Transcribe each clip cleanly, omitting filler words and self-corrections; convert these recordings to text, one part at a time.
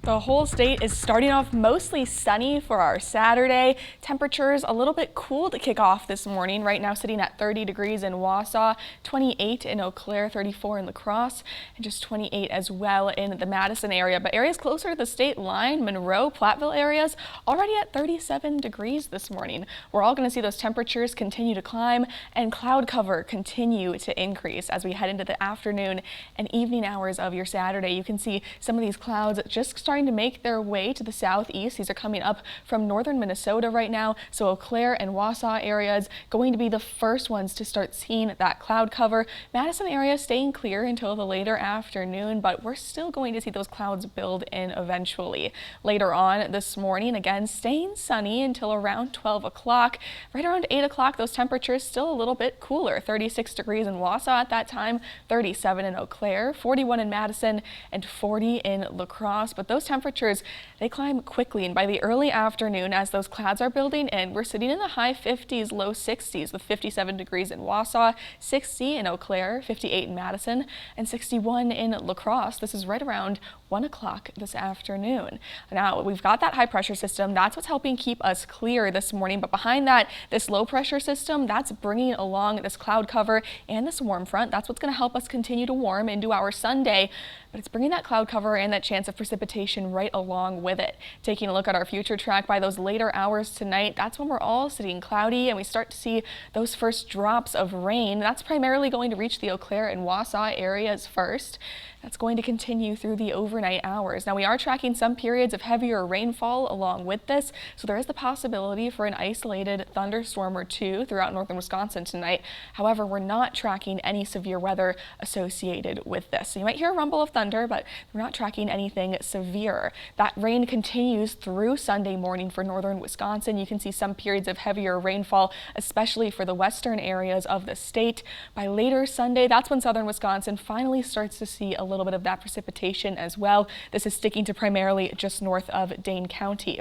The whole state is starting off mostly sunny for our Saturday. Temperatures a little bit cool to kick off this morning. Right now sitting at 30 degrees in Wausau, 28 in Eau Claire, 34 in La Crosse, and just 28 as well in the Madison area. But areas closer to the state line, Monroe, Platteville areas, already at 37 degrees this morning. We're all going to see those temperatures continue to climb and cloud cover continue to increase as we head into the afternoon and evening hours of your Saturday. You can see some of these clouds just starting to make their way to the southeast. These are coming up from northern Minnesota right now, so Eau Claire and Wausau areas going to be the first ones to start seeing that cloud cover. Madison area staying clear until the later afternoon, but we're still going to see those clouds build in eventually. Later on this morning, again staying sunny until around 12 o'clock. Right around 8 o'clock, those temperatures still a little bit cooler. 36 degrees in Wausau at that time, 37 in Eau Claire, 41 in Madison, and 40 in La Crosse. But those temperatures, they climb quickly, and by the early afternoon, as those clouds are building in, we're sitting in the high 50s, low 60s with 57 degrees in Wausau, 60 in Eau Claire, 58 in Madison, and 61 in La Crosse. This is right around 1 o'clock this afternoon. Now, we've got that high pressure system. That's what's helping keep us clear this morning. But behind that, this low pressure system, that's bringing along this cloud cover and this warm front. That's what's going to help us continue to warm into our Sunday. But it's bringing that cloud cover and that chance of precipitation right along with it. Taking a look at our future track by those later hours tonight, that's when we're all sitting cloudy and we start to see those first drops of rain. That's primarily going to reach the Eau Claire and Wausau areas first. That's going to continue through the overnight hours. Now, we are tracking some periods of heavier rainfall along with this, so there is the possibility for an isolated thunderstorm or two throughout northern Wisconsin tonight. However, we're not tracking any severe weather associated with this. So you might hear a rumble of thunder, but we're not tracking anything severe. That rain continues through Sunday morning for northern Wisconsin. You can see some periods of heavier rainfall, especially for the western areas of the state. By later Sunday, that's when southern Wisconsin finally starts to see a little bit of that precipitation as well. This is sticking to primarily just north of Dane County.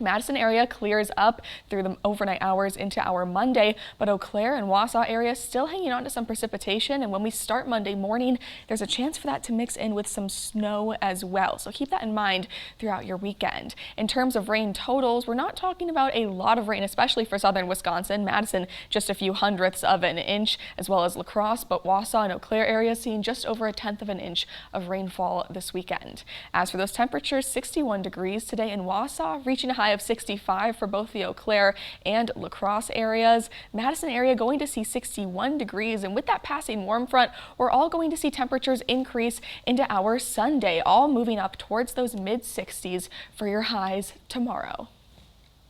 Madison area clears up through the overnight hours into our Monday, but Eau Claire and Wausau area still hanging on to some precipitation. And when we start Monday morning, there's a chance for that to mix in with some snow as well. So keep that in mind throughout your weekend. In terms of rain totals, we're not talking about a lot of rain, especially for southern Wisconsin. Madison, just a few hundredths of an inch, as well as La Crosse, but Wausau and Eau Claire areas seeing just over a tenth of an inch of rainfall this weekend. As for those temperatures, 61 degrees today in Wausau, reaching a high of 65 for both the Eau Claire and La Crosse areas. Madison area going to see 61 degrees, and with that passing warm front, we're all going to see temperatures increase into our Sunday, all moving up towards those mid 60s for your highs tomorrow.